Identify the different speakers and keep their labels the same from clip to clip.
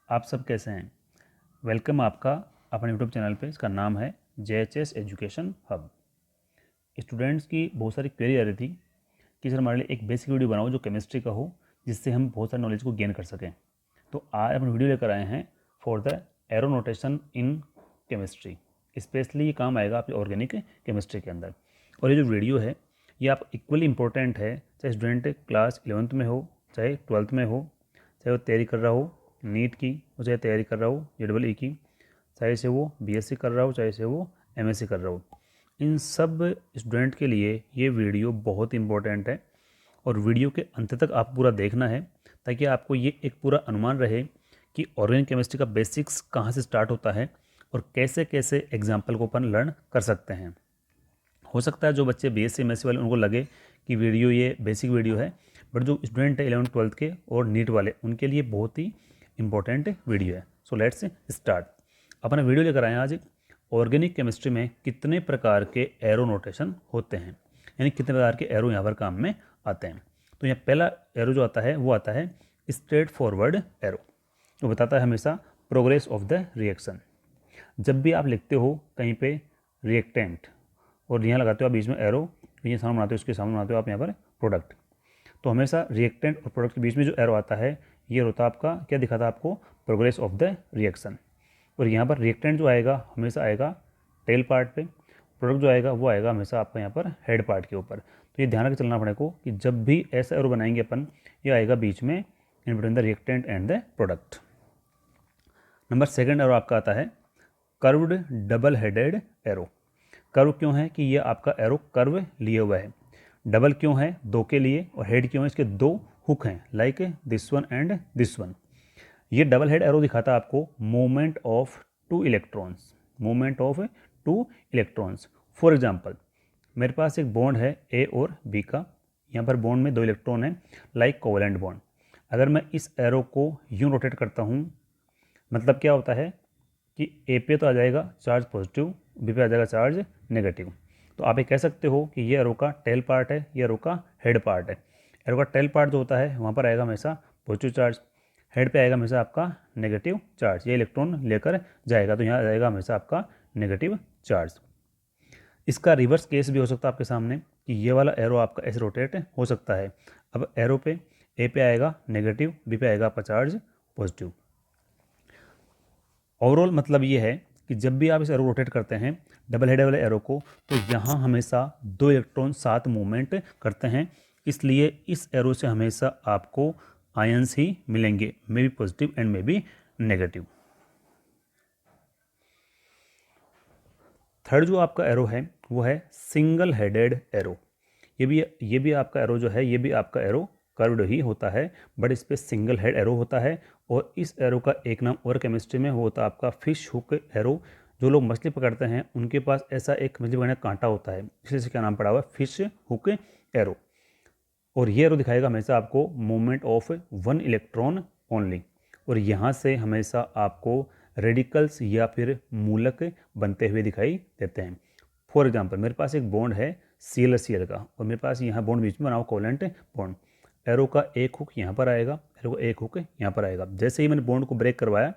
Speaker 1: आप सब कैसे हैं। वेलकम आपका अपने यूट्यूब चैनल पे। इसका नाम है JHS एजुकेशन हब। स्टूडेंट्स की बहुत सारी क्वेरी आ रही थी कि सर हमारे लिए एक बेसिक वीडियो बनाओ जो केमिस्ट्री का हो, जिससे हम बहुत सारी नॉलेज को गेन कर सकें। तो आज हम वीडियो लेकर आए हैं for the arrow notation in chemistry. Specially ये काम आएगा आपकी ऑर्गेनिक केमिस्ट्री के अंदर। और ये जो वीडियो है ये आप इक्वली इंपॉर्टेंट है, चाहे स्टूडेंट क्लास 11th में हो, चाहे 12th में हो, चाहे वो तैयारी कर रहा हो नीट की, और चाहे तैयारी कर रहा हो JEE की, चाहे से वो BSc कर रहा हो, चाहे से वो MSc कर रहा हो। इन सब स्टूडेंट के लिए ये वीडियो बहुत इंपॉर्टेंट है और वीडियो के अंत तक आप पूरा देखना है ताकि आपको ये एक पूरा अनुमान रहे कि ऑर्गेनिक केमिस्ट्री का बेसिक्स कहाँ से स्टार्ट होता है और कैसे कैसे एग्जाम्पल को अपन लर्न कर सकते हैं। हो सकता है जो बच्चे BSc MSc वाले उनको लगे कि वीडियो ये बेसिक वीडियो है, बट जो स्टूडेंट है 11th 12th के और नीट वाले उनके लिए बहुत ही इंपॉर्टेंट वीडियो है। So let's start. अपना वीडियो लेकर आए आज ऑर्गेनिक केमिस्ट्री में कितने प्रकार के एरो नोटेशन होते हैं, यानी कितने प्रकार के एरो यहाँ पर काम में आते हैं। तो यहाँ पहला एरो जो आता है वो आता है स्ट्रेट फॉरवर्ड एरो, वो बताता है हमेशा प्रोग्रेस ऑफ द रिएक्शन। जब भी आप लिखते हो कहीं पे रिएक्टेंट और यहाँ लगाते हो आप बीच में एरो, ये सामने बनाते हो, इसके सामने बनाते हो आप यहाँ पर प्रोडक्ट, तो हमेशा रिएक्टेंट और प्रोडक्ट के बीच में जो एरो आता है ये होता है आपका, क्या दिखाता है आपको, प्रोग्रेस ऑफ द रिएक्शन। और यहाँ पर रिएक्टेंट जो आएगा हमेशा आएगा टेल पार्ट पे, प्रोडक्ट जो आएगा वो आएगा हमेशा आपका यहाँ पर हेड पार्ट के ऊपर। तो ये ध्यान रख चलना पड़ेगा कि जब भी ऐसा एरो बनाएंगे अपन, ये आएगा बीच में in between the reactant and the product. Number second arrow आपका आता है curved double headed arrow. Curve क्यों है कि ये आपका एरो कर्व लिए हुआ है, डबल क्यों है, दो के लिए, और हेड क्यों है, इसके दो हुक हैं like this one and this one. ये डबल हेड एरो दिखाता है आपको movement of two electrons, movement of two electrons. For example मेरे पास एक बॉन्ड है A और B का, यहाँ पर बॉन्ड में दो इलेक्ट्रॉन है लाइक कोवेलेंट बॉन्ड। अगर मैं इस एरो को यूँ रोटेट करता हूँ, मतलब क्या होता है कि A पे तो आ जाएगा चार्ज पॉजिटिव, B पे आ जाएगा चार्ज नेगेटिव। तो आप ये कह सकते हो कि ये एरो का टेल पार्ट है, ये एरो का हेड पार्ट है। एरो का टेल पार्ट जो होता है वहाँ पर आएगा हमेशा पॉजिटिव चार्ज, हेड पे आएगा हमेशा आपका नेगेटिव चार्ज, ये इलेक्ट्रॉन लेकर जाएगा, तो यहाँ आएगा हमेशा आपका नेगेटिव चार्ज। इसका रिवर्स केस भी हो सकता है आपके सामने कि ये वाला एरो आपका ऐसे रोटेट हो सकता है। अब एरो पे A पे आएगा नेगेटिव, B पे आएगा आपका चार्ज पॉजिटिव। ओवरऑल मतलब ये है कि जब भी आप इस एरो रोटेट करते हैं डबल हेड वाले एरो को, तो यहाँ हमेशा दो इलेक्ट्रॉन साथ मूवमेंट करते हैं, इसलिए इस एरो से हमेशा आपको आयंस ही मिलेंगे, may be positive and may be negative. Third जो आपका एरो है वो है सिंगल हेडेड एरो। ये भी आपका एरो जो है, ये भी आपका एरो कर्व्ड ही होता है, बट इस पर सिंगल हेड एरो होता है। और इस एरो का एक नाम और केमिस्ट्री में वो होता है आपका फिश हुक एरो। जो लोग मछली पकड़ते हैं उनके पास ऐसा एक मछली पकड़ने का कांटा होता है, इसलिए इसका नाम पड़ा हुआ है फिश हुक एरो। और ये एरो दिखाएगा हमेशा आपको movement of one electron only, और यहाँ से हमेशा आपको रेडिकल्स या फिर मूलक बनते हुए दिखाई देते हैं। फॉर एग्जांपल मेरे पास एक बॉन्ड है Cl का, और मेरे पास यहाँ बॉन्ड बीच में बना हुआ कोवेलेंट बॉन्ड। एरो का एक हुक यहाँ पर आएगा, एरो का एक हुक यहाँ पर आएगा। जैसे ही मैंने बॉन्ड को ब्रेक करवाया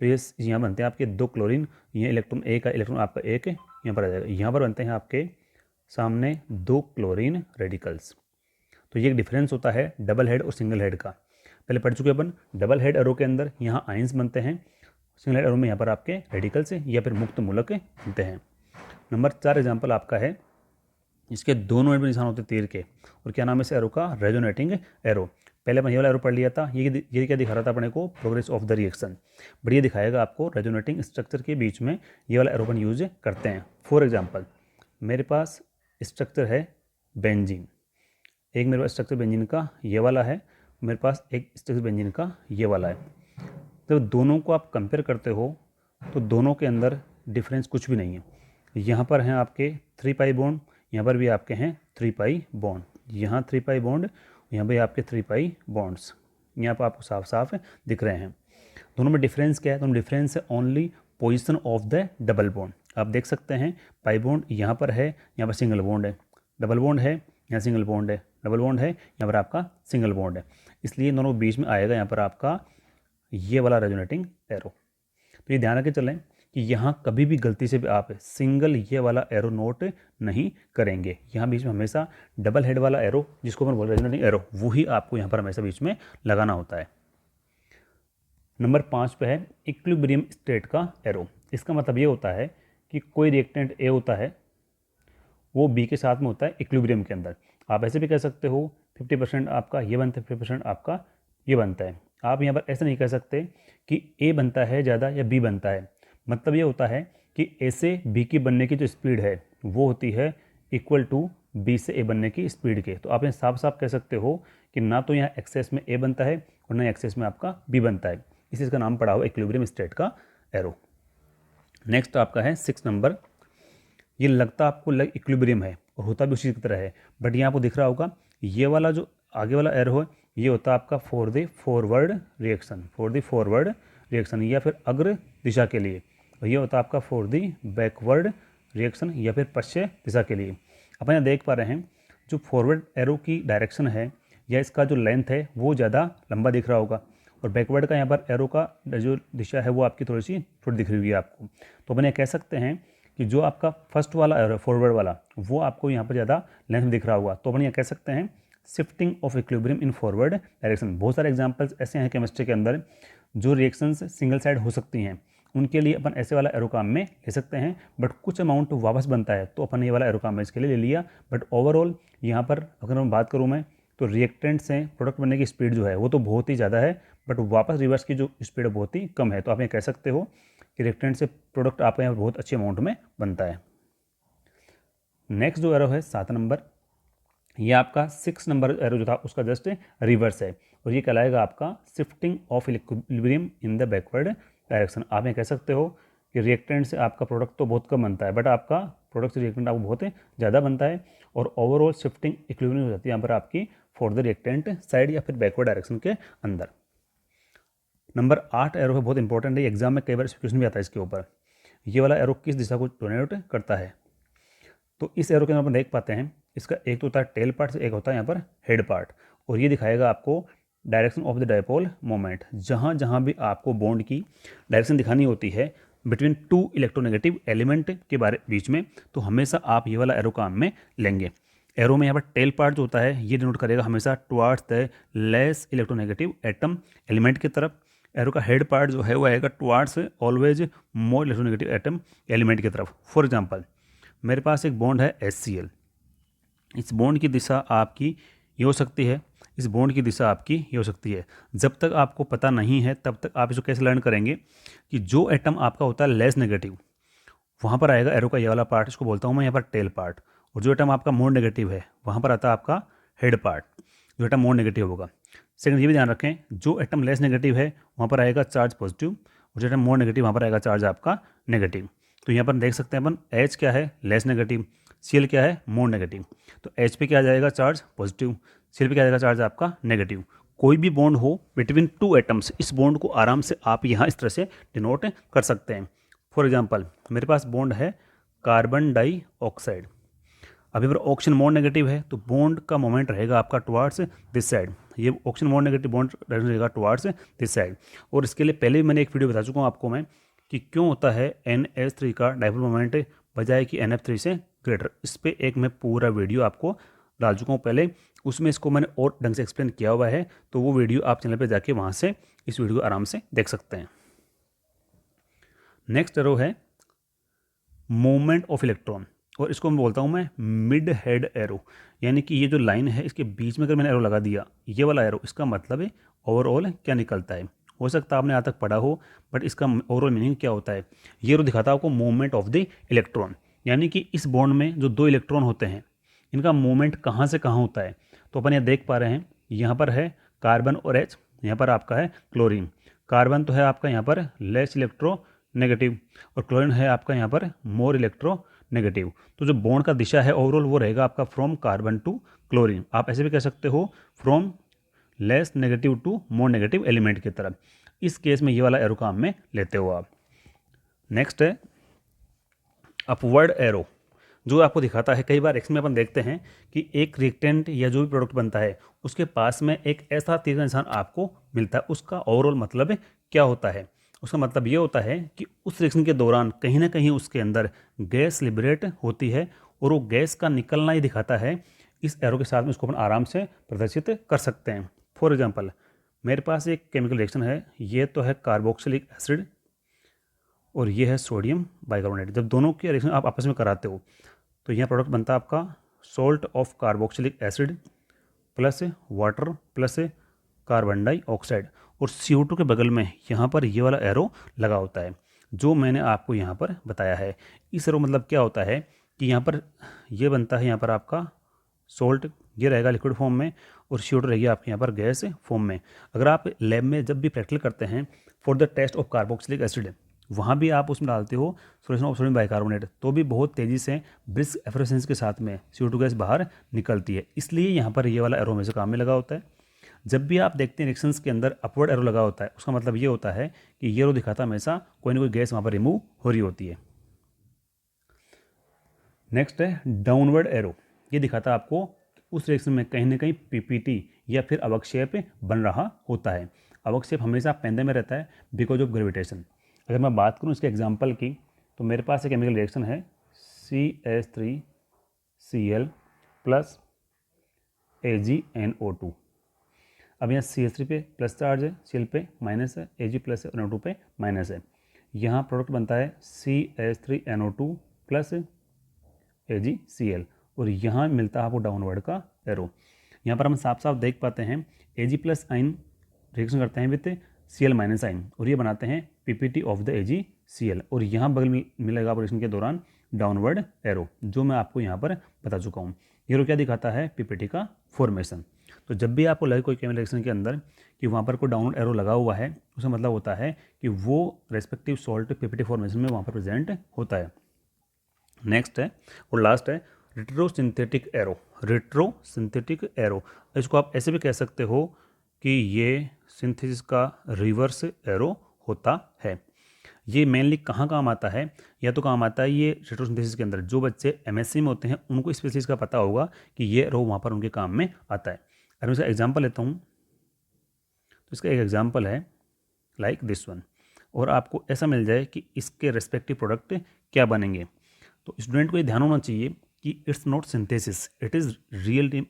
Speaker 1: तो ये यहाँ बनते हैं आपके दो क्लोरीन, ये इलेक्ट्रॉन A का इलेक्ट्रॉन आपका एक यहाँ पर आ जाएगा, यहाँ पर बनते हैं आपके सामने दो क्लोरीन रेडिकल्स। तो ये एक डिफरेंस होता है डबल हेड और सिंगल हेड का। पहले पढ़ चुके अपन, डबल हेड एरो के अंदर यहाँ आयंस बनते हैं, सिंगल हेड एरो में यहाँ पर आपके रेडिकल्स या फिर मुक्त मूलक बनते हैं। नंबर 4 एग्जाम्पल आपका है, इसके दोनों एंड में निशान होते तीर के, और क्या नाम है इस एरो का, रेजोनेटिंग एरो। पहले अपन ये वाला एरो पढ़ लिया था, ये क्या दिखा रहा था अपने को, progress of the reaction, but ये दिखाएगा आपको रेजोनेटिंग स्ट्रक्चर के बीच में ये वाला एरो अपन यूज करते हैं। फॉर एग्जाम्पल मेरे पास स्ट्रक्चर है बेंजीन, एक मेरे पास स्ट्रक्चर बेंजीन का ये वाला है, मेरे पास एक स्ट्रक्चर बेंजीन का ये वाला है। तो दोनों को आप कंपेयर करते हो तो दोनों के अंदर डिफरेंस कुछ भी नहीं है। यहाँ पर हैं आपके 3 पाई बॉन्ड, यहाँ पर भी आपके हैं 3 पाई बॉन्ड, यहाँ 3 पाई बॉन्ड, यहाँ पर आपके 3 पाई बॉन्ड्स, यहाँ पर आपको साफ साफ दिख रहे हैं। दोनों में डिफरेंस क्या है, दोनों डिफरेंस है only position of the double bond. आप देख सकते हैं पाई बॉन्ड यहाँ पर है, यहाँ पर सिंगल बॉन्ड है, डबल बॉन्ड है, यहाँ सिंगल बॉन्ड है, डबल बॉन्ड है, यहाँ पर आपका सिंगल बॉन्ड है, इसलिए दोनों बीच में आएगा यहाँ पर आपका ये वाला रेजोनेटिंग एरो। तो ये ध्यान रख के चलें कि यहाँ कभी भी गलती से भी आप सिंगल ये वाला एरो नोट नहीं करेंगे। यहाँ बीच में हमेशा डबल हेड वाला एरो, जिसको अपन बोल रहे हैं रेजोनेटिंग एरो, वही आपको यहाँ पर हमेशा बीच में लगाना होता है। नंबर 5 पे है इक्विलिब्रियम स्टेट का एरो। इसका मतलब ये होता है कि कोई रिएक्टेंट ए होता है, वो बी के साथ में होता है इक्विलिब्रियम के अंदर। आप ऐसे भी कह सकते हो 50% आपका ये बनता है, 50% आपका ये बनता है। आप यहाँ पर ऐसा नहीं कह सकते कि ए बनता है ज़्यादा या बी बनता है। मतलब ये होता है कि ए से बी की बनने की जो स्पीड है वो होती है इक्वल टू बी से ए बनने की स्पीड के। तो आप यहाँ साफ साफ कह सकते हो कि ना तो यहाँ एक्सेस में ए बनता है और ना एक्सेस में आपका बी बनता है। इसी का नाम पड़ा हुआ इक्विलिब्रियम स्टेट का एरो। नेक्स्ट आपका है 6 नंबर। ये लगता आपको इक्विलिब्रियम है और होता भी उसी की तरह है, बट यहाँ आपको दिख रहा होगा ये वाला जो आगे वाला एरो है ये होता है आपका फॉर द फॉरवर्ड रिएक्शन, या फिर अग्र दिशा के लिए, और ये होता है आपका फॉर द बैकवर्ड रिएक्शन या फिर पश्चिम दिशा के लिए। अपन यहाँ देख पा रहे हैं जो फॉरवर्ड एरो की डायरेक्शन है या इसका जो लेंथ है वो ज़्यादा लंबा दिख रहा होगा, और बैकवर्ड का यहाँ पर एरो का जो दिशा है वो आपकी थोड़ी सी छोटी दिख रही है आपको। तो अपन ये कह सकते हैं कि जो आपका फर्स्ट वाला एरो फॉरवर्ड वाला वो आपको यहाँ पर ज़्यादा लेंथ में दिख रहा होगा। तो अपन ये कह सकते हैं shifting of equilibrium in forward direction. बहुत सारे एग्जांपल्स ऐसे हैं केमिस्ट्री के अंदर जो रिएक्शंस सिंगल साइड हो सकती हैं, उनके लिए अपन ऐसे वाला एरो काम में ले सकते हैं, बट कुछ अमाउंट वापस बनता है तो अपन ये वाला एरो काम में इसके लिए ले लिया। बट ओवरऑल यहाँ पर अगर मैं बात करूँ मैं तो रिएक्टेंट से प्रोडक्ट बनने की स्पीड जो है वो तो बहुत ही ज़्यादा है, बट वापस रिवर्स की जो स्पीड है बहुत ही कम है। तो आप ये कह सकते हो कि रिएक्टेंट से प्रोडक्ट आपके यहाँ बहुत अच्छे अमाउंट में बनता है। नेक्स्ट जो एरो है 7 नंबर, ये आपका 6 नंबर एरो जो था उसका जस्ट रिवर्स है, और ये कहलाएगा आपका shifting of equilibrium in the backward direction. आप ये कह सकते हो कि रिएक्टेंट से आपका प्रोडक्ट तो बहुत कम बनता है, बट आपका प्रोडक्ट से रिएक्टेंट आपको बहुत ज़्यादा बनता है, और ओवरऑल शिफ्टिंग इक्विलिब्रियम हो जाती है यहाँ पर आपकी फॉर द रिएक्टेंट साइड या फिर बैकवर्ड डायरेक्शन के अंदर। नंबर 8 एरो है, बहुत इंपॉर्टेंट है, एग्जाम में कई बार क्वेश्चन भी आता है इसके ऊपर। ये वाला एरो किस दिशा को डोनेट करता है? तो इस एरो के अंदर अपन देख पाते हैं इसका एक तो होता है टेल पार्ट, एक होता है यहाँ पर हेड पार्ट, और ये दिखाएगा आपको direction of the dipole moment. जहाँ जहाँ भी आपको बॉन्ड की डायरेक्शन दिखानी होती है बिटवीन टू इलेक्ट्रोनेगेटिव एलिमेंट के बीच में, तो हमेशा आप ये वाला एरो काम में लेंगे। एरो में यहाँ पर टेल पार्ट जो होता है ये डिनोट करेगा हमेशा towards the less electronegative atom element की तरफ। एरो का हेड पार्ट जो है वो आएगा towards always more electronegative atom element की तरफ। फॉर एग्जाम्पल मेरे पास एक बॉन्ड है HCl, इस बॉन्ड की दिशा आपकी ये हो सकती है, इस बॉन्ड की दिशा आपकी ये हो सकती है। जब तक आपको पता नहीं है तब तक आप इसको कैसे लर्न करेंगे कि जो एटम आपका होता है लेस नेगेटिव वहाँ पर आएगा एरो का ये वाला पार्ट, इसको बोलता हूँ मैं यहाँ पर टेल पार्ट, और जो एटम आपका मोर नेगेटिव है वहाँ पर आता है आपका हेड पार्ट, जो एटम मोर नेगेटिव होगा। सेकंड ये भी ध्यान रखें जो एटम लेस नेगेटिव है वहाँ पर आएगा चार्ज पॉजिटिव, और जो एटम मोर नेगेटिव वहाँ पर आएगा चार्ज आपका नेगेटिव। तो यहाँ पर देख सकते हैं अपन H क्या है लेस नेगेटिव, Cl क्या है मोर नेगेटिव, तो H पे क्या आ जाएगा चार्ज पॉजिटिव, Cl पे क्या आ जाएगा चार्ज आपका नेगेटिव। कोई भी बॉन्ड हो बिटवीन टू एटम्स, इस बॉन्ड को आराम से आप यहाँ इस तरह से डिनोट कर सकते हैं। फॉर एग्जांपल मेरे पास बॉन्ड है कार्बन डाइऑक्साइड, अभी पर ऑक्सीजन मोर नेगेटिव है तो बॉन्ड का मोमेंट रहेगा आपका टुवार्ड्स दिस साइड, ये ऑक्सीजन मोर नेगेटिव बॉन्ड रहेगा टुवार्ड्स दिस साइड। और इसके लिए पहले भी मैंने एक वीडियो बता चुका हूँ आपको मैं कि क्यों होता है NH3 का डाइपोल मोमेंट बजाय कि NF3 से ग्रेटर। इस पर एक मैं पूरा वीडियो आपको डाल चुका हूँ पहले, उसमें इसको मैंने और ढंग से एक्सप्लेन किया हुआ है, तो वो वीडियो आप चैनल पे जाके वहाँ से इस वीडियो को आराम से देख सकते हैं। नेक्स्ट एरो है मूवमेंट ऑफ इलेक्ट्रॉन, और इसको मैं बोलता हूँ मैं मिड हेड एरो, यानी कि ये जो लाइन है इसके बीच में अगर मैंने एरो लगा दिया ये वाला एरो, इसका मतलब है ओवरऑल क्या निकलता है। हो सकता है आपने यहाँ तक पढ़ा हो, बट इसका ओवरऑल मीनिंग क्या होता है, ये एरो दिखाता है आपको मूवमेंट ऑफ द इलेक्ट्रॉन, यानी कि इस बॉन्ड में जो दो इलेक्ट्रॉन होते हैं इनका मूवमेंट कहाँ से कहाँ होता है। तो अपन यहाँ देख पा रहे हैं यहाँ पर है कार्बन और H, यहाँ पर आपका है क्लोरीन। कार्बन तो है आपका यहाँ पर लेस इलेक्ट्रो नेगेटिव, और क्लोरीन है आपका यहाँ पर मोर इलेक्ट्रो नेगेटिव। तो जो बॉन्ड का दिशा है ओवरऑल वो रहेगा आपका फ्रॉम कार्बन टू क्लोरीन। आप ऐसे भी कह सकते हो from less negative to more negative element की तरफ। इस केस में ये वाला एरो काम में लेते हो आप। नेक्स्ट है अपवर्ड एरो। जो आपको दिखाता है। कई बार रिएक्शन में अपन देखते हैं कि एक रिएक्टेंट या जो भी प्रोडक्ट बनता है उसके पास में एक ऐसा तीसरा निशान आपको मिलता है। उसका ओवरऑल मतलब क्या होता है? उसका मतलब ये होता है कि उस रिएक्शन के दौरान कहीं ना कहीं उसके अंदर गैस लिबरेट होती है और वो गैस का निकलना ही दिखाता है। इस एरो के साथ में उसको अपन आराम से प्रदर्शित कर सकते हैं। फॉर एग्जाम्पल, मेरे पास एक केमिकल रिएक्शन है, ये तो है कार्बोक्सिलिक एसिड और ये है सोडियम बाइकार्बोनेट। जब दोनों के रिएक्शन आप आपस में कराते हो तो यह प्रोडक्ट बनता है आपका salt of carboxylic acid plus water plus carbon dioxide. और CO2 के बगल में यहाँ पर ये वाला एरो लगा होता है जो मैंने आपको यहाँ पर बताया है। इस एरो मतलब क्या होता है कि यहाँ पर ये बनता है, यहाँ पर आपका सॉल्ट ये रहेगा लिक्विड फॉर्म में और CO2 रहेगी आपके यहाँ पर गैस फॉर्म में। अगर आप लैब में जब भी प्रैक्टिकल करते हैं for the test of carboxylic acid, वहाँ भी आप उसमें डालते हो सोल्यूशन ऑफ सोडियम बाइकार्बोनेट, तो भी बहुत तेज़ी से ब्रिस्क एफरेसेंस के साथ में CO2 गैस बाहर निकलती है। इसलिए यहाँ पर ये वाला एरो हमेशा काम में लगा होता है। जब भी आप देखते हैं रिएक्शंस के अंदर अपवर्ड एरो लगा होता है, उसका मतलब ये होता है कि ये एरो दिखाता है हमेशा कोई ना कोई गैस वहाँ पर रिमूव हो रही होती है। नेक्स्ट है डाउनवर्ड एरो। ये दिखाता है आपको उस रिएक्शन में कहीं ना कहीं PPT या फिर अवक्षेप बन रहा होता है। अवक्षेप हमेशा पेंदे में रहता है बिकॉज ऑफ ग्रेविटेशन। अगर मैं बात करूँ इसके एग्जाम्पल की, तो मेरे पास एक केमिकल रिएक्शन है CH3Cl प्लस AgNO2। अब यहाँ CH3 पे प्लस चार्ज है, Cl पे माइनस है, Ag प्लस है और NO2 पे माइनस है। यहाँ प्रोडक्ट बनता है CH3NO2 प्लस AgCl और यहाँ मिलता है आपको डाउनवर्ड का एरो। यहाँ पर हम साफ साफ देख पाते हैं Ag प्लस आइन रिएक्शन करते हैं विथ Cl माइनस आइन और ये बनाते हैं PPT ऑफ द AgCl और यहाँ बगल में मिलेगा रिएक्शन के दौरान डाउनवर्ड एरो, जो मैं आपको यहाँ पर बता चुका हूँ। ये एरो क्या दिखाता है? PPT का फॉर्मेशन। तो जब भी आपको लगे कोई केमिकल रिएक्शन के अंदर कि वहाँ पर कोई डाउनवर्ड एरो लगा हुआ है, उसका मतलब होता है कि वो रेस्पेक्टिव सॉल्ट PPT फॉर्मेशन में वहाँ पर प्रेजेंट होता है। नेक्स्ट है और लास्ट है रेट्रोसिंथेटिक एरो। रेट्रोसिंथेटिक एरो, इसको आप ऐसे भी कह सकते हो कि ये सिंथेसिस का रिवर्स एरो होता है। ये मेनली कहाँ काम आता है? या तो काम आता है ये रेट्रोसिंथेसिस के अंदर। जो बच्चे MSc में होते हैं उनको स्पेशली इसका पता होगा कि ये एरो वहाँ पर उनके काम में आता है। अगर मैं इसका एग्जाम्पल लेता हूँ तो इसका एक एग्जाम्पल है लाइक दिस वन, और आपको ऐसा मिल जाए कि इसके रेस्पेक्टिव प्रोडक्ट क्या बनेंगे। तो स्टूडेंट को ये ध्यान होना चाहिए कि it's not synthesis, it is in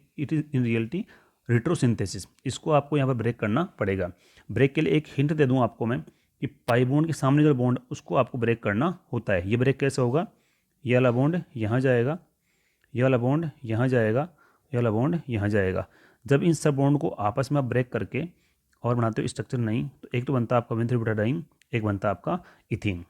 Speaker 1: reality retrosynthesis. इसको आपको यहाँ पर ब्रेक करना पड़ेगा। ब्रेक के लिए एक हिंट दे दूँ आपको मैं कि पाई बॉन्ड के सामने जो बॉन्ड उसको आपको ब्रेक करना होता है। ये ब्रेक कैसे होगा? ये वाला बॉन्ड यहाँ जाएगा, ये वाला बॉन्ड यहाँ जाएगा, ये वाला बॉन्ड यहाँ जाएगा। जब इन सब बॉन्ड को आपस में आप ब्रेक करके और बनाते हो स्ट्रक्चर नहीं, तो एक तो बनता है आपका विन-3-ब्यूटाडाइन, एक बनता है आपका इथीन।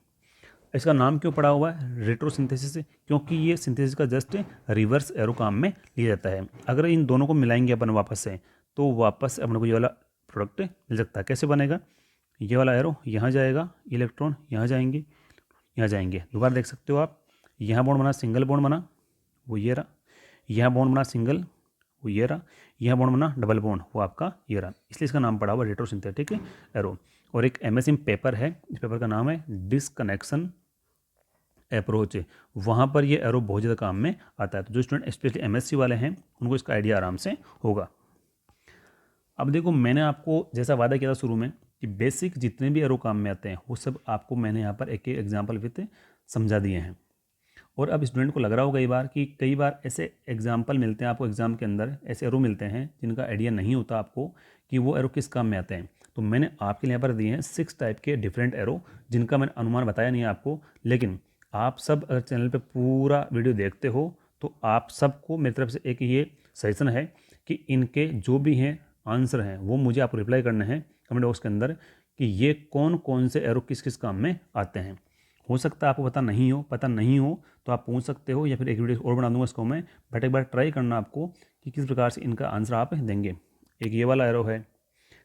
Speaker 1: इसका नाम क्यों पड़ा हुआ है रेट्रोसिंथेसिस? क्योंकि ये सिंथेसिस का जस्ट रिवर्स एरो काम में लिया जाता है। अगर इन दोनों को मिलाएंगे अपन वापस से तो वापस अपने को ये वाला प्रोडक्ट मिल सकता है। कैसे बनेगा? ये वाला एरो यहाँ जाएगा, इलेक्ट्रॉन यहाँ जाएंगे, यहाँ जाएंगे। दोबारा देख सकते हो आप, यहाँ बॉन्ड बना, सिंगल बॉन्ड बना, वो ये रहा, यहाँ बॉन्ड बना सिंगल, वो ये रहा, यहाँ बॉन्ड बना डबल बॉन्ड, वो आपका ये रहा। इसलिए इसका नाम पड़ा हुआ रेट्रोसिंथेटिक एरो। और एक MSc में पेपर है, इस पेपर का नाम है डिस्कनेक्शन अप्रोच। वहाँ पर ये एरो बहुत ज़्यादा काम में आता है। तो जो स्टूडेंट स्पेशली MSc वाले हैं उनको इसका आइडिया आराम से होगा। अब देखो, मैंने आपको जैसा वादा किया था शुरू में कि बेसिक जितने भी एरो काम में आते हैं वो सब आपको मैंने यहाँ पर एक एक एग्जाम्पल विथ समझा दिए हैं। और अब स्टूडेंट को लग रहा हो कई बार ऐसे एग्जाम्पल मिलते हैं आपको एग्जाम के अंदर, ऐसे एरो मिलते हैं जिनका आइडिया नहीं होता आपको कि वो एरो किस काम में आते हैं। तो मैंने आपके लिए यहाँ पर दिए हैं 6 टाइप के डिफरेंट एरो, जिनका मैंने अनुमान बताया नहीं है आपको। लेकिन आप सब अगर चैनल पे पूरा वीडियो देखते हो तो आप सबको मेरी तरफ से एक ये सजेशन है कि इनके जो भी हैं आंसर हैं वो मुझे आपको रिप्लाई करने हैं कमेंट बॉक्स के अंदर कि ये कौन कौन से एरो किस किस काम में आते हैं। हो सकता है आपको पता नहीं हो तो आप पूछ सकते हो, या फिर एक वीडियो और बना दूंगा इसको मैं, बट एक बार ट्राई करना आपको कि किस प्रकार से इनका आंसर आप देंगे। एक ये वाला एरो है,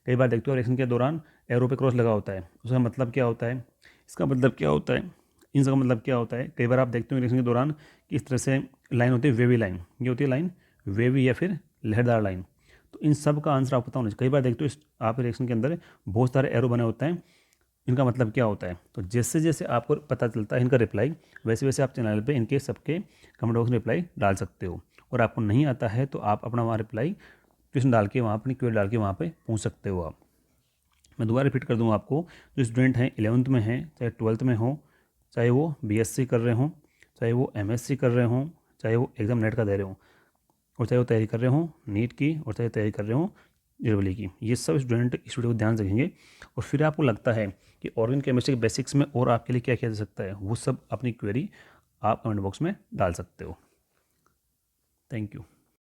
Speaker 1: कई बार देखते हो रिएक्शन के दौरान एरो पे क्रॉस लगा होता है, उसका मतलब क्या होता है, इसका मतलब क्या होता है, इन सबका मतलब क्या होता है। कई बार आप देखते हो रिएक्शन के दौरान कि इस तरह से लाइन होती है वेवी लाइन, ये होती है लाइन वेवी या फिर लहरदार लाइन। तो इन सब का आंसर आपको पता होना चाहिए। कई बार देखते हो आप रिएक्शन के अंदर बहुत सारे एरो बने होते हैं इनका मतलब क्या होता है। तो जैसे जैसे आपको पता चलता है इनका रिप्लाई, वैसे वैसे आप चैनल पे इनके सबके कमेंट बॉक्स में रिप्लाई डाल सकते हो। और आपको नहीं आता है तो आप अपना वहाँ रिप्लाई क्वेश्चन डाल के वहाँ अपनी क्वेरी डाल के वहाँ पे पूछ सकते हो आप। मैं दोबारा रिपीट कर दूँ आपको, जो स्टूडेंट हैं 11th में हैं, चाहे 12th में हो, चाहे वो बीएससी कर रहे हों, चाहे वो एमएससी कर रहे हों, चाहे वो एग्ज़ाम नेट का दे रहे हों, और चाहे वो तैयारी कर रहे हों नीट की, और चाहे तैयारी कर रहे हों जेडबल की, ये सब स्टूडेंट इस वीडियो को ध्यान से देखेंगे। और फिर आपको लगता है कि ऑर्गेनिक केमिस्ट्री के बेसिक्स में और आपके लिए क्या किया जा सकता है, वो सब अपनी क्वेरी आप कमेंट बॉक्स में डाल सकते हो। Thank you.